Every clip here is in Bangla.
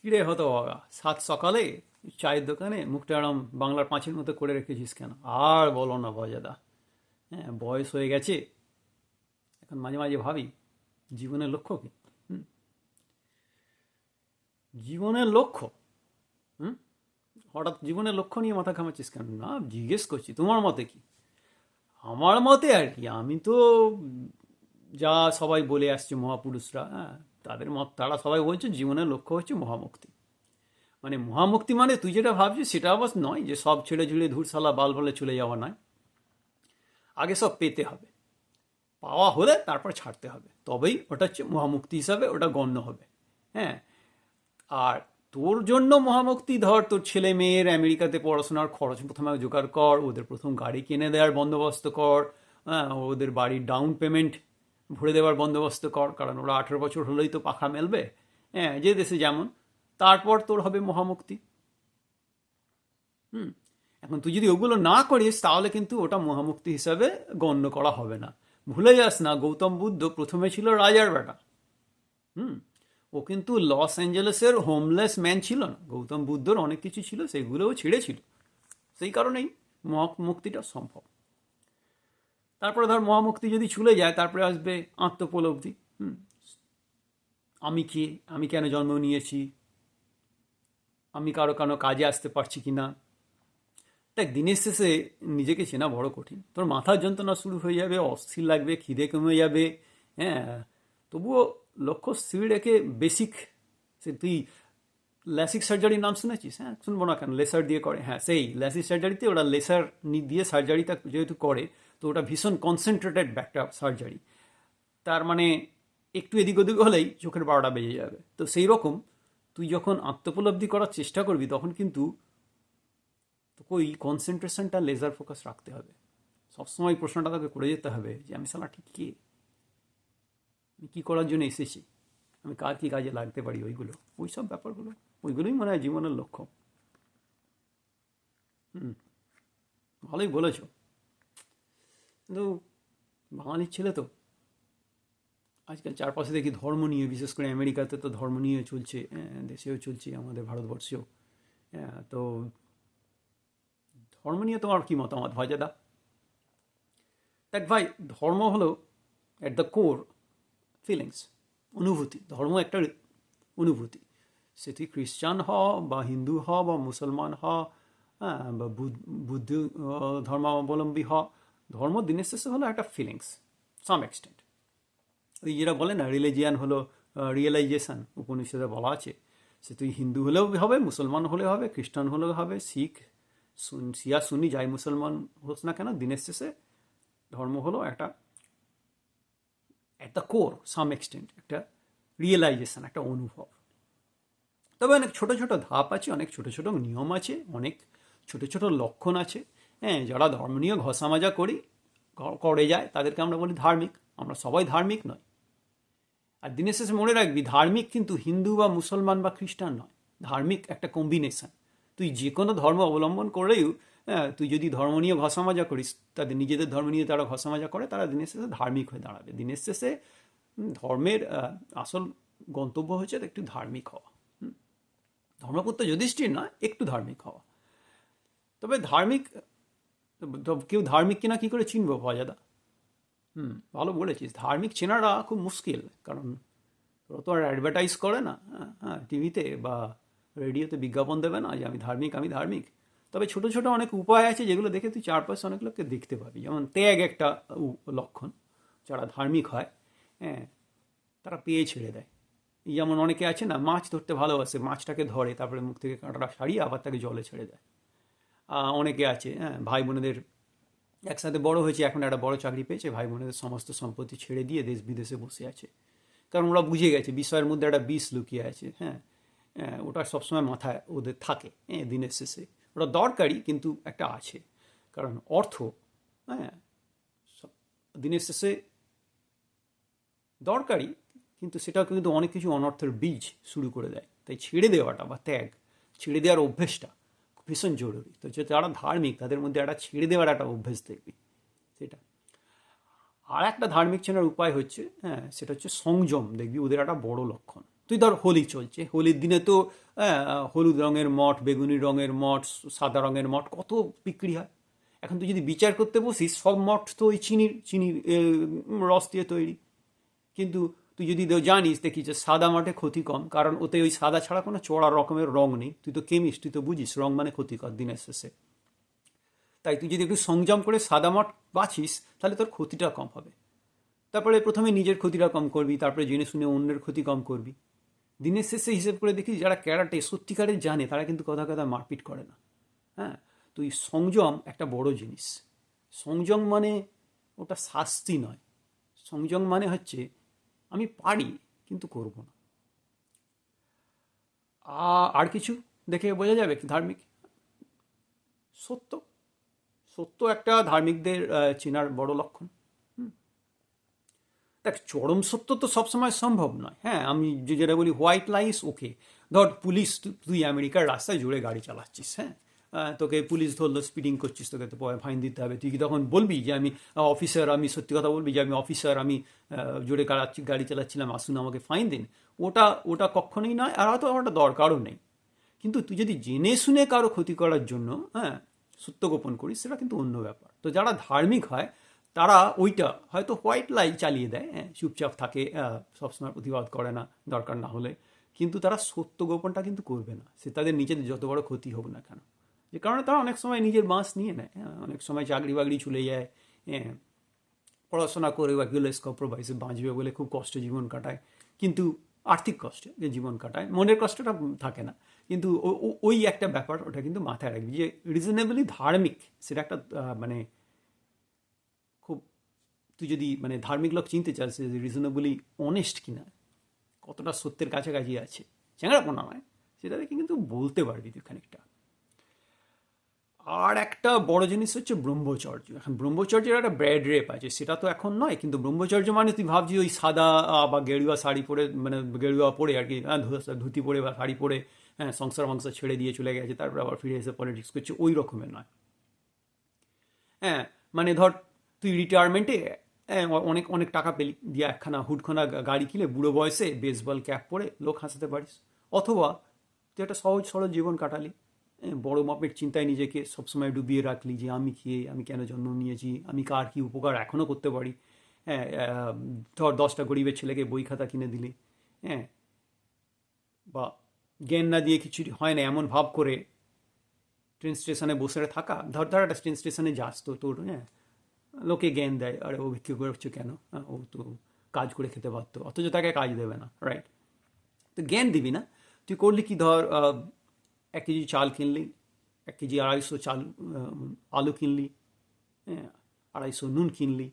কিরে হতো বাবা, সাত সকালে চায়ের দোকানে মুখটা এরম বাংলার পাঁচের মতো করে রেখেছিস কেন? আর বলো না বজাদা। হ্যাঁ, বয়স হয়ে গেছে। এখন মাঝে মাঝে ভাবি, জীবনের লক্ষ্য কি? হুম, জীবনের লক্ষ্য। হুম, হঠাৎ জীবনের লক্ষ্য নিয়ে মাথা ঘামাচ্ছিস কেন? না, জিজ্ঞেস করছি তোমার মতে কি। আমার মতে আর কি, আমি তো যা সবাই বলে আসছে মহাপুরুষরা, হ্যাঁ, তাদের মত, তারা সবাই বলছে জীবনের লক্ষ্য হচ্ছে মহামুক্তি। মানে মহামুক্তি মানে তুই যেটা ভাবছিস সেটা অবশ্য নয় যে সব ছেড়ে ঝুড়ে ধূরসালা বাল বলে চলে যাওয়া নয়। আগে সব পেতে হবে, পাওয়া হলে তারপর ছাড়তে হবে, তবেই ওটা হচ্ছে মহামুক্তি হিসাবে ওটা গণ্য হবে। হ্যাঁ, আর তোর জন্য মহামুক্তি, ধর তোর ছেলে মেয়ের আমেরিকাতে পড়াশোনার খরচ প্রথমে জোগাড় কর, ওদের প্রথম গাড়ি কিনে দেওয়ার বন্দোবস্ত কর, হ্যাঁ, ওদের বাড়ির ডাউন পেমেন্ট ভরে দেওয়ার বন্দোবস্ত কর, কারণ ওরা 18 বছর হলেই তো পাখা মেলবে, হ্যাঁ, যে দেশে যেমন। তারপর তোর হবে মহামুক্তি। হুম, এখন তুই যদি ওগুলো না করিস তাহলে কিন্তু ওটা মহামুক্তি হিসাবে গণ্য করা হবে না। ভুলে যাস না, গৌতম বুদ্ধ প্রথমে ছিল রাজার বেটা। হুম, ও কিন্তু লস অ্যাঞ্জেলেসের হোমলেস ম্যান ছিল না। গৌতম বুদ্ধর অনেক কিছু ছিল, সেগুলোও ছেড়েছিল। সেই কারণেই মুক্তিটা সম্ভব। তারপরে ধর মহামুক্তি যদি চলে যায়, তারপরে আসবে আত্মোপলব্ধি। হুম, আমি কে, আমি কেন জন্ম নিয়েছি, আমি কারো কারো কাজে আসতে পারছি কিনা। দেখ, দিনের শেষে নিজেকে চেনা বড় কঠিন। তোর মাথার যন্ত্রণা শুরু হয়ে যাবে, অস্থির লাগবে, খিদে কমে যাবে। হ্যাঁ, তবুও লক্ষ্য স্থির রেখে বেসিক, সে তুই ল্যাসিক সার্জারির নাম শুনেছিস? হ্যাঁ, শুনবো না কেন, লেসার দিয়ে করে। হ্যাঁ, সেই ল্যাসিক সার্জারিতে ওরা লেসার দিয়ে সার্জারিটা যেহেতু করে, তো ওটা ভীষণ কনসেন্ট্রেটেড একটা সার্জারি। তার মানে একটু এদিক ওদিক হলেই চোখের 12টা বেজে যাবে। তো সেই রকম তুই যখন আত্মোপলব্ধি করার চেষ্টা করবি, তখন কিন্তু তোকে ওই কনসেন্ট্রেশনটা, লেজার ফোকাস রাখতে হবে। সবসময় প্রশ্নটা তাকে করে যেতে হবে যে আমি সালা ঠিক কে, আমি কী করার জন্য এসেছি, আমি কার কী কাজে লাগতে পারি, ওইগুলো, ওই সব ব্যাপারগুলো, ওইগুলোই মনে হয় জীবনের লক্ষ্য। হুম, ভালোই বলেছ। কিন্তু বাঙালির ছেলে তো আজকাল চারপাশে দেখি ধর্ম নিয়ে, বিশেষ করে আমেরিকাতে তো ধর্ম নিয়ে চলছে, দেশেও চলছে, আমাদের ভারতবর্ষেও। হ্যাঁ, তো ধর্ম নিয়ে তোমার কি মতামত ভয়জাদা? দেখ ভাই, ধর্ম হলো অ্যাট দ্য কোর ফিলিংস, অনুভূতি। ধর্ম একটা অনুভূতি। সে তুই খ্রিস্টান হ, বা হিন্দু হ, বা মুসলমান হ, হ্যাঁ, বা বুদ্ধ ধর্মাবলম্বী হ, ধর্ম দিনের শেষে হলো একটা ফিলিংস, সাম এক্সটেন্ট। ওই যেটা বলে না, রিলিজিয়ান হলো রিয়েলাইজেশন, উপনিষদে বলা আছে। সে তুই হিন্দু হলেও হবে, মুসলমান হলেও হবে, খ্রিস্টান হলেও হবে, শিখ, শিয়া সুন্নি যাই মুসলমান হোস না কেন, দিনের শেষে ধর্ম হলো একটা, at the core some extent, একটা রিয়েলাইজেশন, একটা অনুভব। তবে অনেক ছোট ছোট ধাপ আছে, অনেক ছোট ছোট নিয়ম আছে, অনেক ছোট ছোট লক্ষণ আছে। হ্যাঁ, যারা ধর্ম নিয়ে ঘষা মাজা করে যায় তাদেরকে আমরা বলি ধার্মিক। আমরা সবাই ধার্মিক নয়। আর দিনের শেষে মনে রাখবি, ধার্মিক কিন্তু হিন্দু বা মুসলমান বা খ্রিস্টান নয়। ধার্মিক একটা কম্বিনেশন। তুই যে কোনো ধর্ম অবলম্বন করলেও, হ্যাঁ, তুই যদি ধর্ম নিয়ে ঘষা মাজা করিস, তাদের নিজেদের ধর্ম নিয়ে তারা ঘষা মাজা করে, তারা দিনের শেষে ধার্মিক হয়ে দাঁড়াবে। দিনের শেষে ধর্মের আসল গন্তব্য হচ্ছে একটু ধার্মিক হওয়া। ধর্মপুত্র যুধিষ্ঠির নয়, একটু ধার্মিক হওয়া। তবে ধার্মিক, কেউ ধার্মিক কিনা কি করে চিনবো ভজাদা? হুম, ভালো বলেছিস, ধার্মিক চেনাটা খুব মুশকিল। কারণ ওরা তো আর অ্যাডভার্টাইজ করে না, হ্যাঁ হ্যাঁ, টিভিতে বা রেডিওতে বিজ্ঞাপন দেবে না যে আমি ধার্মিক, আমি ধার্মিক। তবে ছোট ছোট অনেক উপায় আছে যেগুলো দেখে তুই চারপাশে অনেক লোককে দেখতে পাবি। যেমন ত্যাগ একটা লক্ষণ। যারা ধার্মিক হয়, হ্যাঁ, তারা পেয়ে ছেড়ে দেয়। যেমন অনেকে আছে না, মাছ ধরতে ভালোবাসে, মাছটাকে ধরে তারপরে মুখ থেকে কাঁটাটা সারিয়ে আবার তাকে জলে ছেড়ে দেয়। অনেকে আছে, হ্যাঁ, ভাই বোনেদের একসাথে বড় হয়েছে, এখন একটা বড় চাকরি পেয়েছে, ভাই বোনেদের সমস্ত সম্পত্তি ছেড়ে দিয়ে দেশ বিদেশে বসে আছে। কারণ ওরা বুঝে গেছে বিষয়ের মধ্যে একটা বিষ লুকিয়ে আছে। হ্যাঁ, ওটা সবসময় মাথায় ওদের থাকে। হ্যাঁ, দিনের শেষে ওটা দরকারি, কিন্তু একটা আছে। কারণ অর্থ, হ্যাঁ, দিনের শেষে দরকারি, কিন্তু সেটা কিন্তু অনেক কিছু অনর্থের বীজ শুরু করে দেয়। তাই ছেড়ে দেওয়াটা বা ত্যাগ, ছেড়ে দেওয়ার অভ্যেসটা ভীষণ জরুরি। তো যারা ধার্মিক তাদের মধ্যে একটা ছেড়ে দেওয়ার একটা অভ্যেস দেখবি, সেটা। আর একটা ধার্মিক চেনার উপায় হচ্ছে, হ্যাঁ, সেটা হচ্ছে সংযম। দেখবি ওদের একটা বড় লক্ষণ। তুই ধর হোলি চলছে, হোলির দিনে তো হলুদ রঙের মঠ, বেগুনি রঙের মঠ, সাদা রঙের মঠ, কত বিক্রি হয়। এখন তুই যদি বিচার করতে বসিস, সব মঠ তো ওই চিনির রস দিয়ে তৈরি। কিন্তু তুই যদি জানিস, দেখি যে সাদা মাঠে ক্ষতি কম, কারণ ওতে ওই সাদা ছাড়া কোনো চড়া রকমের রং নেই। তুই তো কেমিস্ট, তুই তো বুঝিস রং মানে ক্ষতিকর দিনের শেষে। তাই তুই যদি একটু সংযম করে সাদা মাঠ বাছিস, তাহলে তোর ক্ষতিটা কম হবে। তারপরে প্রথমে নিজের ক্ষতিটা কম করবি, তারপরে জেনে শুনে অন্যের ক্ষতি কম করবি। দিনের শেষে হিসেব করে দেখি, যারা ক্যারাটে সত্যিকারের জানে, তারা কিন্তু কথা কথা মারপিট করে না। হ্যাঁ, তো এই সংযম একটা বড় জিনিস। সংযম মানে ওটা শাস্তি নয়। সংযম মানে হচ্ছে আমি পারি কিন্তু করব না। আর কিছু দেখে বোঝা যাবে কি ধার্মিক? সত্য। সত্য একটা ধার্মিকদের চেনার বড় লক্ষণ। দেখ, চরম সত্য তো সবসময় সম্ভব নয়। হ্যাঁ, আমি যেটা বলি হোয়াইট লাইস ওকে। ধর পুলিশ, তুই আমেরিকার রাস্তায় জোরে গাড়ি চালাচ্ছিস, হ্যাঁ, তোকে পুলিশ ধরলো স্পিডিং করছিস, তোকে তো ফাইন দিতে হবে। তুই কি তখন বলবি যে আমি অফিসার, আমি সত্যি কথা বলবি যে আমি অফিসার, আমি জোরে গাড়ি চালাচ্ছিলাম, আসুন আমাকে ফাইন দিন? ওটা ওটা কখনোই নয়, আর হয়তো ওটা দরকারও নেই। কিন্তু তুই যদি জেনে শুনে কারো ক্ষতি করার জন্য, হ্যাঁ, সত্য গোপন করিস, সেটা কিন্তু অন্য ব্যাপার। তো যারা ধার্মিক হয়, তারা ওইটা হয়তো হোয়াইট লাই চালিয়ে দেয়, হ্যাঁ, চুপচাপ থাকে, সবসময় প্রতিবাদ করে না দরকার না হলে, কিন্তু তারা সত্য গোপনটা কিন্তু করবে না, সে তাদের নিজেদের যত বড় ক্ষতি হোক না কেন। যে কারণে তারা অনেক সময় নিজের বাঁশ নিয়ে নেয়, হ্যাঁ, অনেক সময় চাকরি বাকরি চলে যায়, হ্যাঁ, পড়াশোনা করে বা গেলে কম্প্রোমাইজে বাঁচবে বলে খুব কষ্টে জীবন কাটায়, কিন্তু আর্থিক কষ্টে যে জীবন কাটায়, মনের কষ্টটা থাকে না। কিন্তু ওই একটা ব্যাপার, ওটা কিন্তু মাথায় রাখবি যে রিজনেবলি ধার্মিক, সেটা একটা মানে খুব, তুই যদি মানে ধার্মিক লোক চিনতে চাস যে রিজনেবলি অনেস্ট কিনা, কতটা সত্যের কাছাকাছি আছে, চ্যাংড়াপোনা নয়, সেটা দেখে কিন্তু বলতে পারবি তুই খানিকটা। আর একটা বড় জিনিস হচ্ছে ব্রহ্মচর্য। এখন ব্রহ্মচর্যের একটা ব্যাড রেপ আছে, সেটা তো এখন নয়, কিন্তু ব্রহ্মচর্য মানে তুই ভাবছি ওই সাদা বা গেরুয়া শাড়ি পরে, মানে গেরুয়া পরে আর কি, ধুতি পরে বা শাড়ি পরে, হ্যাঁ, সংসার মংসার ছেড়ে দিয়ে চলে গেছে, তারপরে আবার ফিরে এসে পলিটিক্স করছে, ওই রকমের নয়। হ্যাঁ, মানে ধর তুই রিটায়ারমেন্টে অনেক অনেক টাকা পেলি, দিয়ে একখানা হুডখানা গাড়ি কিনে বুড়ো বয়সে বেসবল ক্যাপ পরে লোক হাসাতে পারিস। অথবা তুই একটা সহজ সরল জীবন কাটালি, বড় মাপের চিন্তায় নিজেকে সবসময় ডুবিয়ে রাখলি যে আমি কে, আমি কেন জন্ম নিয়েছি, আমি কার কি উপকার এখনও করতে পারি। হ্যাঁ, ধর 10টা গরিবের ছেলেকে বই খাতা কিনে দিলি, হ্যাঁ, বা জ্ঞান না দিয়ে কিছু হয় না এমন ভাব করে ট্রেন স্টেশনে বসে থাকা। ধর ধর একটা ট্রেন স্টেশনে যাস, তো তোর, হ্যাঁ, লোকে জ্ঞান দেয়, আরে ও ভিক্ষে করছে কেন, হ্যাঁ, ও তো কাজ করে খেতে পারতো, অথচ তাকে কাজ দেবে না, রাইট? তো জ্ঞান দিবি না, তুই করলি কি, ধর 1 কেজি চাল কিনলি, 1 কেজি 250 চাল, আলু কিনলি, হ্যাঁ, 250 নুন কিনলি,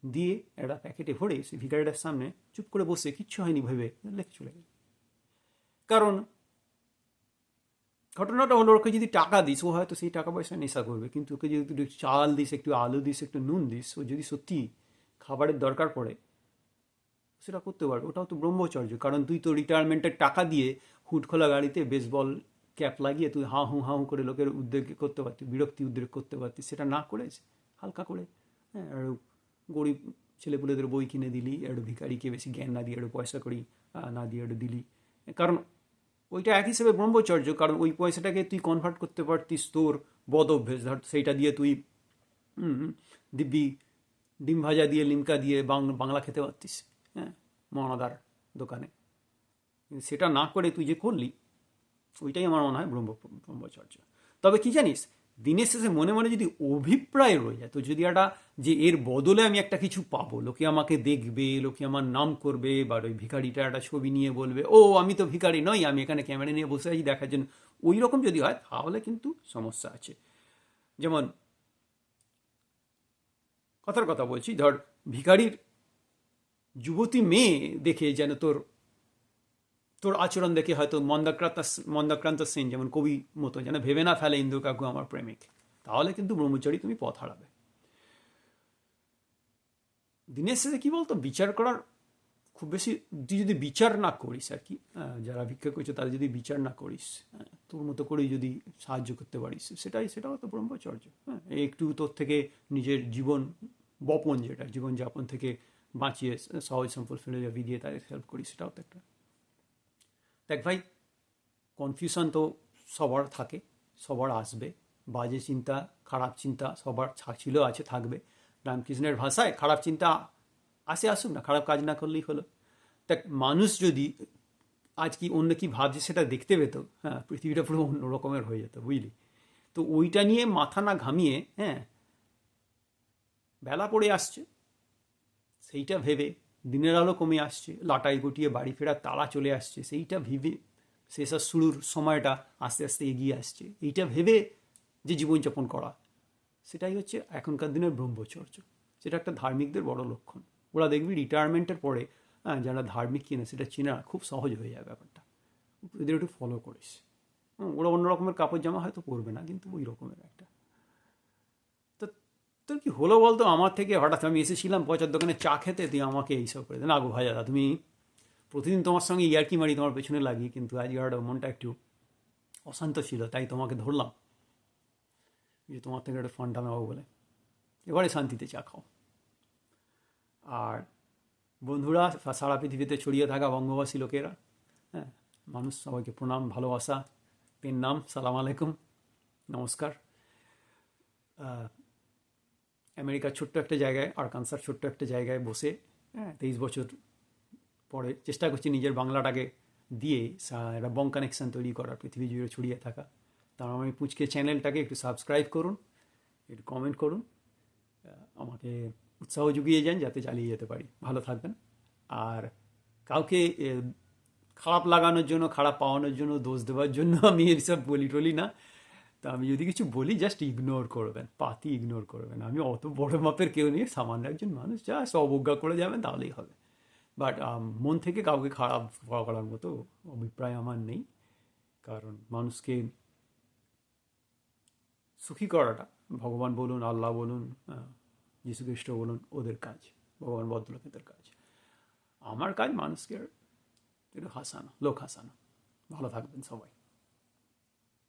দিয়ে একটা প্যাকেটে ভরে সে ভিকারিটার সামনে চুপ করে বসে, কিচ্ছু হয়নি ভেবে লেখে চলে গেল। কারণ ঘটনাটা হলো, ওকে যদি টাকা দিস, ও হয়তো সেই টাকা পয়সা নেশা করবে, কিন্তু ওকে যদি একটু চাল দিস, একটু আলু দিস, একটু নুন দিস, ও যদি সত্যি খাবারের দরকার পড়ে, সেটা করতে পারবে। ওটাও তো ব্রহ্মচর্য। কারণ তুই তো রিটায়ারমেন্টের টাকা দিয়ে হুড খোলা গাড়িতে বেসবল ক্যাপ লাগিয়ে তুই হাঁ হুঁ করে লোকের উদ্বেগ করতে পারতি, বিরক্তি উদ্রেক করতে পারতি, সেটা না করে হালকা করে, হ্যাঁ, আর গরিব ছেলেপুলেদের বই কিনে দিলি, একটু ভিখারিকে বেশি জ্ঞান না দিয়ে, একটু পয়সা করি না দিয়ে একটু দিলি। কারণ ওইটা এক হিসেবে ব্রহ্মচর্য, কারণ ওই পয়সাটাকে তুই কনভার্ট করতে পারতিস তোর বদ অভ্যেস। ধর সেইটা দিয়ে তুই দিব্যি ডিম ভাজা দিয়ে লিমকা দিয়ে বাংলা খেতে পারতিস, হ্যাঁ, মহানাদার দোকানে। কিন্তু সেটা না করে তুই যে করলি, ওইটাই আমার মনে হয় ব্রহ্মচর্য। তবে কি জানিস, দিনের শেষে মনে মনে যদি অভিপ্রায় রয়ে যায়, তো যদি একটা, যে এর বদলে আমি একটা কিছু পাবো, লোকে আমাকে দেখবে, লোকে আমার নাম করবে, বা ওই ভিখারিটা একটা ছবি নিয়ে বলবে, ও আমি তো ভিখারি নই, আমি এখানে ক্যামেরা নিয়ে বসে আছি দেখার জন্য, ওই রকম যদি হয়, তাহলে কিন্তু সমস্যা আছে। যেমন কথার কথা বলছি, ধর ভিখারির যুবতী মেয়ে দেখে যেন তোর তোর আচরণ দেখে হয়তো মন্দাক্রান্ত সেন যেমন কবি মতো যেন ভেবে না ফেলে ইন্দু কাকু আমার প্রেমিক, তাহলে কিন্তু ব্রহ্মচারী তুমি পথ হারাবে। দিনের শেষে কি বলতো, বিচার করার খুব বেশি, তুই যদি বিচার না করিস আর কি, যারা ভিক্ষা করছে তাদের যদি বিচার না করিস, তোর মতো করেই যদি সাহায্য করতে পারিস, সেটাও তো ব্রহ্মচর্য। হ্যাঁ, একটু তোর থেকে নিজের জীবন বপন, যেটা জীবনযাপন থেকে বাঁচিয়ে সহজ সম্পদ ফিলোজফি দিয়ে তাদের হেল্প করিস, সেটাও তো একটা। দেখ ভাই, কনফিউশন তো সবার থাকে, সবার আসবে, বাজে চিন্তা, খারাপ চিন্তা সবার ছিল, আছে, থাকবে। রামকৃষ্ণের ভাষায় খারাপ চিন্তা আসুক না, খারাপ কাজ না করলেই হলো। তা মানুষ যদি আজ কি অন্য কি ভাবছে সেটা দেখতে পেত, হ্যাঁ, পৃথিবীটা পুরো অন্য রকমের হয়ে যেত, বুঝলি? তো ওইটা নিয়ে মাথা না ঘামিয়ে, হ্যাঁ, বেলা পড়ে আসছে সেইটা ভেবে, দিনের আলো কমে আসছে, লাটাই গুটিয়ে বাড়ি ফেরার তাড়া চলে আসছে, সেইটা ভেবে শেষের শুরুর সময়টা আস্তে আস্তে এগিয়ে আসছে, এইটা ভেবে যে জীবনযাপন করা, সেটাই হচ্ছে এখনকার দিনের ব্রহ্মচর্য। সেটা একটা ধার্মিকদের বড় লক্ষণ। ওরা দেখবি রিটায়ারমেন্টের পরে, হ্যাঁ, যারা ধার্মিক কিনা সেটা চেনা খুব সহজ হয়ে যাবে ব্যাপারটা, এদের একটু ফলো করিস। ওরা অন্য রকমের কাপড় জামা হয়তো পরবে না, কিন্তু ওই রকমের একটা। তো তোর কি হলো বলতো? আমার থেকে হঠাৎ আমি এসেছিলাম পয়সার দোকানে চা খেতে, তুই আমাকে এইসব করে দে না গো ভাই দাদা, তুমি প্রতিদিন তোমার সঙ্গে ইয়ার্কি মারি, তোমার পেছনে লাগি, কিন্তু আজ হঠাৎ মনটা একটু অশান্ত ছিল, তাই তোমাকে ধরলাম যে তোমার থেকে একটা ফান্ডা নেবো বলে। এবারে শান্তিতে চা খাও। আর বন্ধুরা, সারা পৃথিবীতে ছড়িয়ে থাকা বঙ্গবাসী লোকেরা, হ্যাঁ, মানুষ, সবাইকে প্রণাম, ভালোবাসা, পেন নাম, সালাম আলাইকুম, নমস্কার। আমেরিকার ছোট্ট একটা জায়গায়, আরকানসার ছোট্ট একটা জায়গায় বসে, হ্যাঁ, 23 বছর পরে চেষ্টা করছি নিজের বাংলাটাকে দিয়ে একটা বং কানেকশান তৈরি করার, পৃথিবী জুড়ে ছড়িয়ে থাকা। তার আমি পুচকে চ্যানেলটাকে একটু সাবস্ক্রাইব করুন, একটু কমেন্ট করুন, আমাকে উৎসাহ জুগিয়ে যান যাতে চালিয়ে যেতে পারি। ভালো থাকবেন। আর কাউকে খারাপ লাগানোর জন্য, খারাপ পাওয়ানোর জন্য, দোষ দেওয়ার জন্য আমি এসব বলি টলি না। তা আমি যদি কিছু বলি, জাস্ট ইগনোর করবেন, পাতি ইগনোর করবেন। আমি অত বড় মাপের কেউ নিয়ে, সামান্য একজন মানুষ, জাস্ট অবজ্ঞা করে যাবেন, তাহলেই হবে। বাট মন থেকে কাউকে খারাপ করার মতো অভিপ্রায় আমার নেই। কারণ মানুষকে সুখী করাটা, ভগবান বলুন, আল্লাহ বলুন, যীশুখ্রিস্ট বলুন, ওদের কাজ, ভগবান ভদ্রলোকেদের কাজ। আমার কাজ মানুষকে একটু হাসানো, লোক হাসানো। ভালো থাকবেন সবাই।